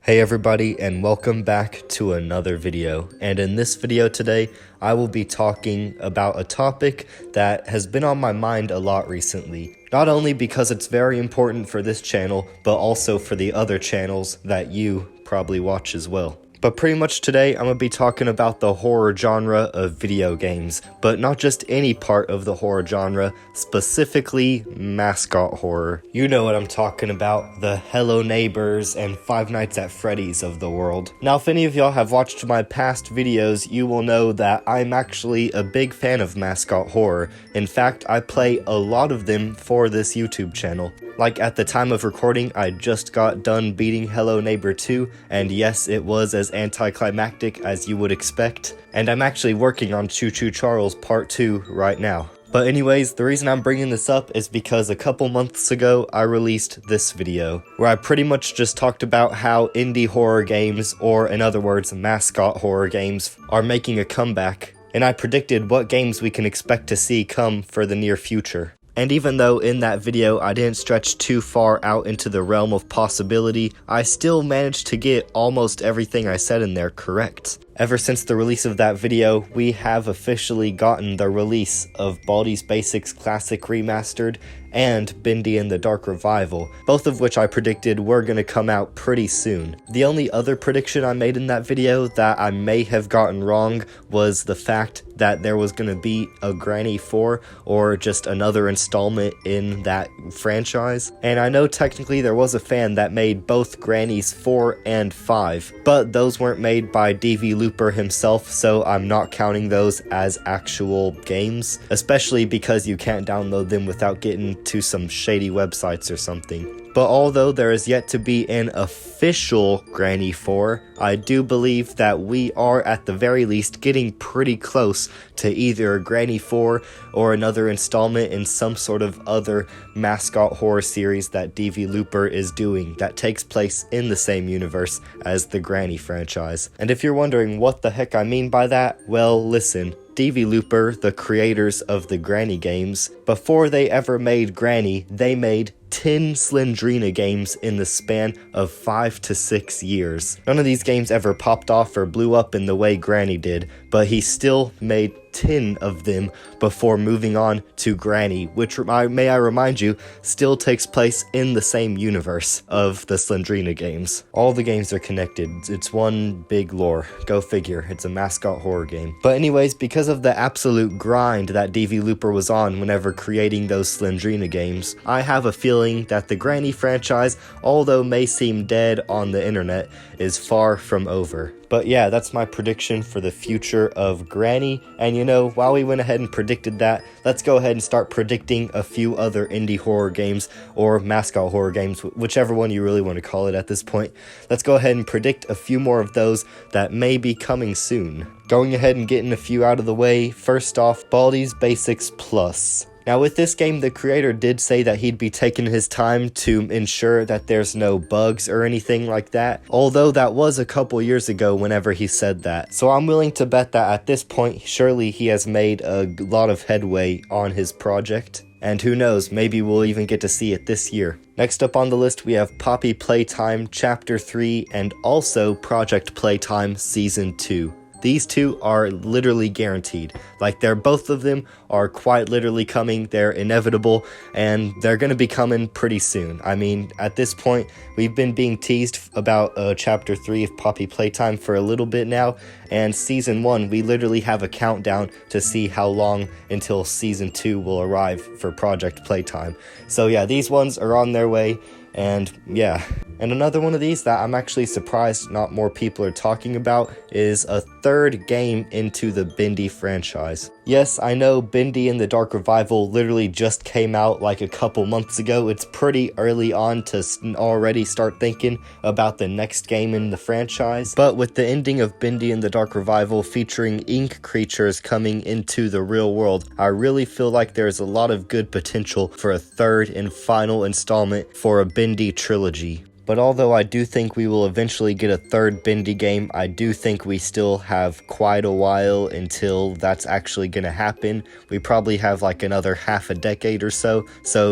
Hey everybody, and welcome back to another video. And in this video today, I will be talking about a topic that has been on my mind a lot recently. Not only because it's very important for this channel, but also for the other channels that you probably watch as well. But pretty much today, I'm going to be talking about the horror genre of video games, but not just any part of the horror genre, specifically mascot horror. You know what I'm talking about, the Hello Neighbors and Five Nights at Freddy's of the world. Now, if any of y'all have watched my past videos, you will know that I'm actually a big fan of mascot horror. In fact, I play a lot of them for this YouTube channel. Like at the time of recording, I just got done beating Hello Neighbor 2, and yes, it was as anticlimactic as you would expect, and I'm actually working on Choo Choo Charles Part 2 right now. But anyways, the reason I'm bringing this up is because a couple months ago, I released this video, where I pretty much just talked about how indie horror games, or in other words, mascot horror games, are making a comeback, and I predicted what games we can expect to see come for the near future. And even though in that video I didn't stretch too far out into the realm of possibility, I still managed to get almost everything I said in there correct. Ever since the release of that video, we have officially gotten the release of Baldi's Basics Classic Remastered and Bendy and the Dark Revival, both of which I predicted were going to come out pretty soon. The only other prediction I made in that video that I may have gotten wrong was the fact that there was going to be a Granny 4 or just another installment in that franchise. And I know technically there was a fan that made both Grannies 4 and 5, but those weren't made by DV Looper himself, so I'm not counting those as actual games, especially because you can't download them without getting to some shady websites or something. But although there is yet to be an official Granny 4, I do believe that we are at the very least getting pretty close to either a Granny 4 or another installment in some sort of other mascot horror series that DV Looper is doing that takes place in the same universe as the Granny franchise. And if you're wondering what the heck I mean by that, well, listen. DV Looper, the creators of the Granny games, before they ever made Granny, they made 10 Slendrina games in the span of 5 to 6 years. None of these games ever popped off or blew up in the way Granny did, but he still made 10 of them before moving on to Granny, which, may I remind you, still takes place in the same universe of the Slendrina games. All the games are connected. It's one big lore. Go figure. It's a mascot horror game. But anyways, because of the absolute grind that DV Looper was on whenever creating those Slendrina games, I have a feeling that the Granny franchise, although may seem dead on the internet, is far from over. But yeah, that's my prediction for the future of Granny, and you know, while we went ahead and predicted that, let's go ahead and start predicting a few other indie horror games, or mascot horror games, whichever one you really want to call it at this point. Let's go ahead and predict a few more of those that may be coming soon. Going ahead and getting a few out of the way, first off, Baldi's Basics Plus. Now with this game, the creator did say that he'd be taking his time to ensure that there's no bugs or anything like that, although that was a couple years ago whenever he said that. So I'm willing to bet that at this point, surely he has made a lot of headway on his project. And who knows, maybe we'll even get to see it this year. Next up on the list, we have Poppy Playtime Chapter 3 and also Project Playtime Season 2. These two are literally guaranteed. Like, both of them are quite literally coming, they're inevitable, and they're gonna be coming pretty soon. I mean, at this point, we've been being teased about Chapter 3 of Poppy Playtime for a little bit now, and Season 1, we literally have a countdown to see how long until Season 2 will arrive for Project Playtime. So yeah, these ones are on their way, and yeah. And another one of these that I'm actually surprised not more people are talking about is a third game into the Bendy franchise. Yes, I know Bendy and the Dark Revival literally just came out like a couple months ago. It's pretty early on to already start thinking about the next game in the franchise. But with the ending of Bendy and the Dark Revival featuring ink creatures coming into the real world, I really feel like there's a lot of good potential for a third and final installment for a Bendy trilogy. But although I do think we will eventually get a third Bendy game, I do think we still have quite a while until that's actually going to happen. We probably have like another half a decade or so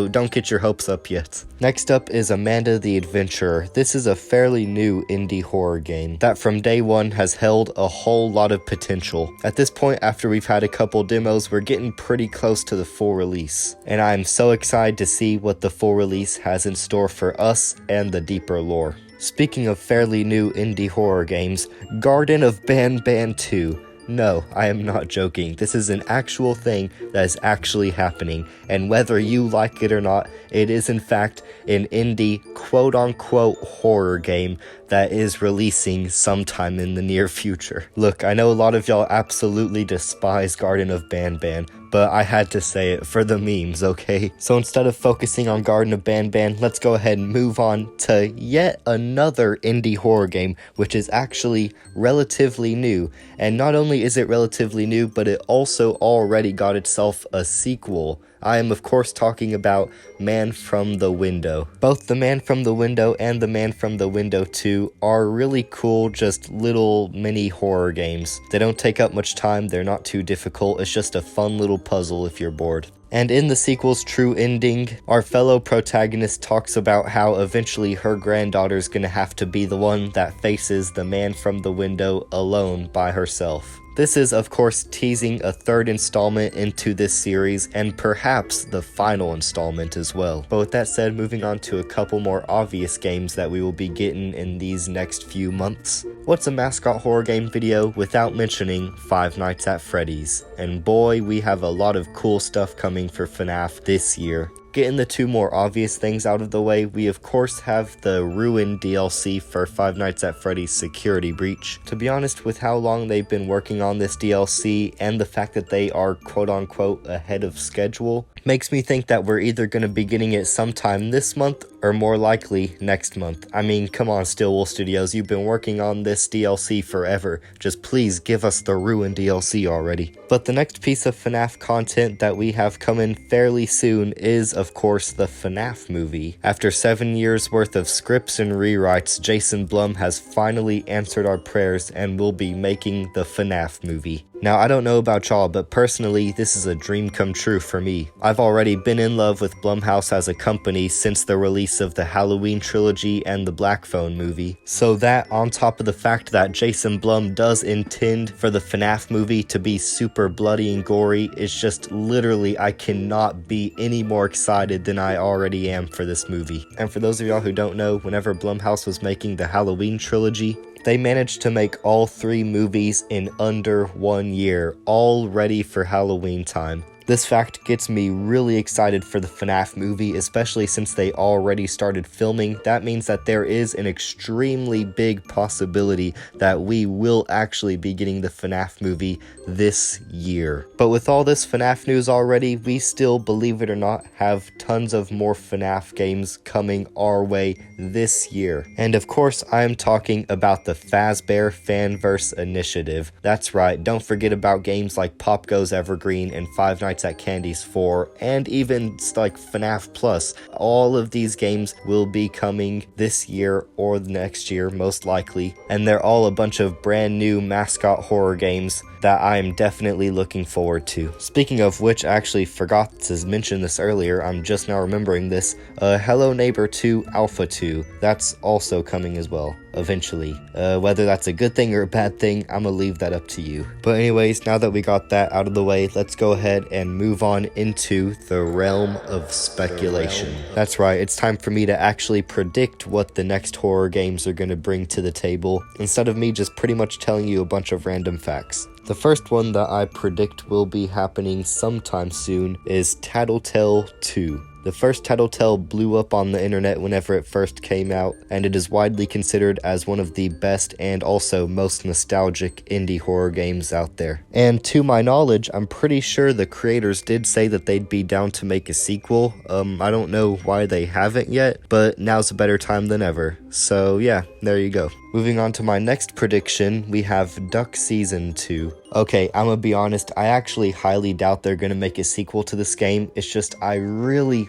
don't get your hopes up yet. Next up is Amanda the Adventurer. This is a fairly new indie horror game that from day one has held a whole lot of potential. At this point, after we've had a couple demos, we're getting pretty close to the full release. And I'm so excited to see what the full release has in store for us and the deeper lore. Speaking of fairly new indie horror games, Garden of Banban 2. No, I am not joking. This is an actual thing that is actually happening, and whether you like it or not, it is in fact an indie quote-unquote horror game that is releasing sometime in the near future. Look, I know a lot of y'all absolutely despise Garden of Banban, but I had to say it for the memes, okay? So instead of focusing on Garden of Banban, let's go ahead and move on to yet another indie horror game, which is actually relatively new. And not only is it relatively new, but it also already got itself a sequel. I am of course talking about Man from the Window. Both the Man from the Window and the Man from the Window 2 are really cool, just little mini horror games. They don't take up much time, they're not too difficult, it's just a fun little puzzle if you're bored. And in the sequel's true ending, our fellow protagonist talks about how eventually her granddaughter's gonna have to be the one that faces the man from the window alone by herself. This is, of course, teasing a third installment into this series, and perhaps the final installment as well. But with that said, moving on to a couple more obvious games that we will be getting in these next few months. What's a mascot horror game video without mentioning Five Nights at Freddy's? And boy, we have a lot of cool stuff coming for FNAF this year. Getting the two more obvious things out of the way, we of course have the Ruin DLC for Five Nights at Freddy's Security Breach. To be honest, with how long they've been working on this DLC and the fact that they are quote-unquote ahead of schedule, makes me think that we're either going to be getting it sometime this month or more likely next month. I mean, come on Stillwell Studios, you've been working on this DLC forever. Just please give us the Ruin DLC already. But the next piece of FNAF content that we have coming fairly soon is, of course, the FNAF movie. After 7 years worth of scripts and rewrites, Jason Blum has finally answered our prayers and will be making the FNAF movie. Now, I don't know about y'all, but personally, this is a dream come true for me. I've already been in love with Blumhouse as a company since the release of the Halloween trilogy and the Black Phone movie. So that, on top of the fact that Jason Blum does intend for the FNAF movie to be super bloody and gory, it's just literally, I cannot be any more excited than I already am for this movie. And for those of y'all who don't know, whenever Blumhouse was making the Halloween trilogy, they managed to make all 3 movies in under 1 year, all ready for Halloween time. This fact gets me really excited for the FNAF movie, especially since they already started filming. That means that there is an extremely big possibility that we will actually be getting the FNAF movie this year. But with all this FNAF news already, we still, believe it or not, have tons of more FNAF games coming our way this year. And of course, I am talking about the Fazbear Fanverse Initiative. That's right, don't forget about games like Pop Goes Evergreen and Five Nights at Candy's 4, and even like FNAF Plus. All of these games will be coming this year or the next year, most likely, and they're all a bunch of brand new mascot horror games that I'm definitely looking forward to. Speaking of which, I actually forgot to mention this earlier, I'm just now remembering this, Hello Neighbor 2 Alpha 2, that's also coming as well, eventually. Whether that's a good thing or a bad thing, I'm gonna leave that up to you. But anyways, now that we got that out of the way, let's go ahead and move on into the realm of speculation. That's right, it's time for me to actually predict what the next horror games are gonna bring to the table, instead of me just pretty much telling you a bunch of random facts. The first one that I predict will be happening sometime soon is Tattletale 2. The first Tattletale blew up on the internet whenever it first came out, and it is widely considered as one of the best and also most nostalgic indie horror games out there. And to my knowledge, I'm pretty sure the creators did say that they'd be down to make a sequel. I don't know why they haven't yet, but now's a better time than ever. So yeah, there you go. Moving on to my next prediction, we have Duck Season 2. Okay, I'm gonna be honest, I actually highly doubt they're gonna make a sequel to this game. It's just I really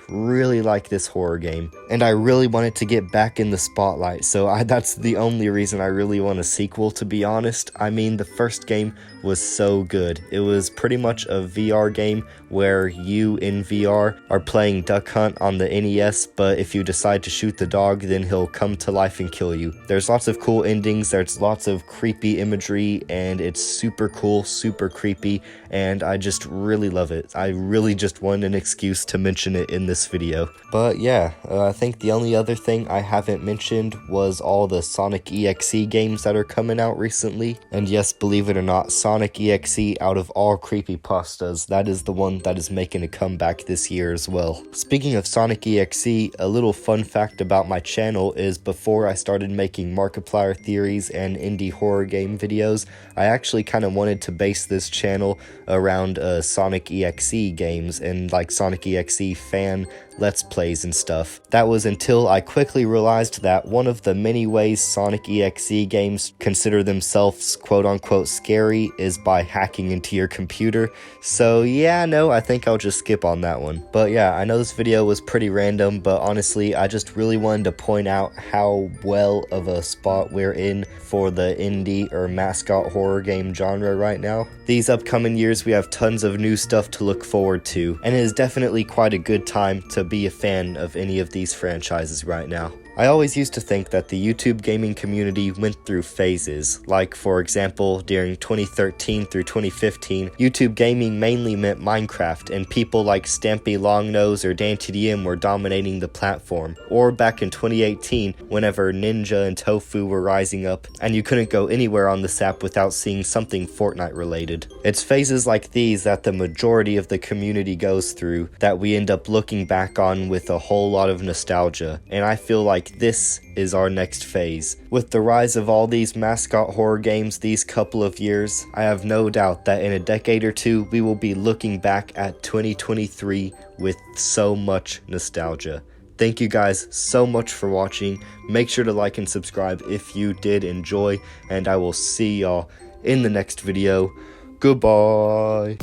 like this horror game, and I really want it to get back in the spotlight, so that's the only reason I really want a sequel, to be honest. I mean, the first game was so good. It was pretty much a VR game where you in VR are playing Duck Hunt on the NES, but if you decide to shoot the dog, then he'll come to life and kill you. There's lots of cool endings, there's lots of creepy imagery, and it's super cool, super creepy, and I just really love it. I really just wanted an excuse to mention it in this video. But yeah, I think the only other thing I haven't mentioned was all the Sonic EXE games that are coming out recently. And yes, believe it or not, Sonic EXE, out of all creepypastas, that is the one that is making a comeback this year as well. Speaking of Sonic EXE, a little fun fact about my channel is before I started making Markiplier theories and indie horror game videos, I actually kind of wanted to base this channel around Sonic EXE games and like Sonic EXE fan Let's Plays and stuff. That was until I quickly realized that one of the many ways Sonic EXE games consider themselves quote-unquote scary is by hacking into your computer. So yeah, no, I think I'll just skip on that one. But yeah, I know this video was pretty random, but honestly, I just really wanted to point out how well of a spot we're in for the indie or mascot horror game genre right now. These upcoming years, we have tons of new stuff to look forward to, and it is definitely quite a good time to be a fan of any of these franchises right now. I always used to think that the YouTube gaming community went through phases, like for example, during 2013 through 2015, YouTube gaming mainly meant Minecraft, and people like Stampy Longnose or DanTDM were dominating the platform. Or back in 2018, whenever Ninja and Tofu were rising up, and you couldn't go anywhere on this app without seeing something Fortnite related. It's phases like these that the majority of the community goes through that we end up looking back on with a whole lot of nostalgia, and I feel like this is our next phase. With the rise of all these mascot horror games these couple of years, I have no doubt that in a decade or two, we will be looking back at 2023 with so much nostalgia. Thank you guys so much for watching. Make sure to like and subscribe if you did enjoy, and I will see y'all in the next video. Goodbye.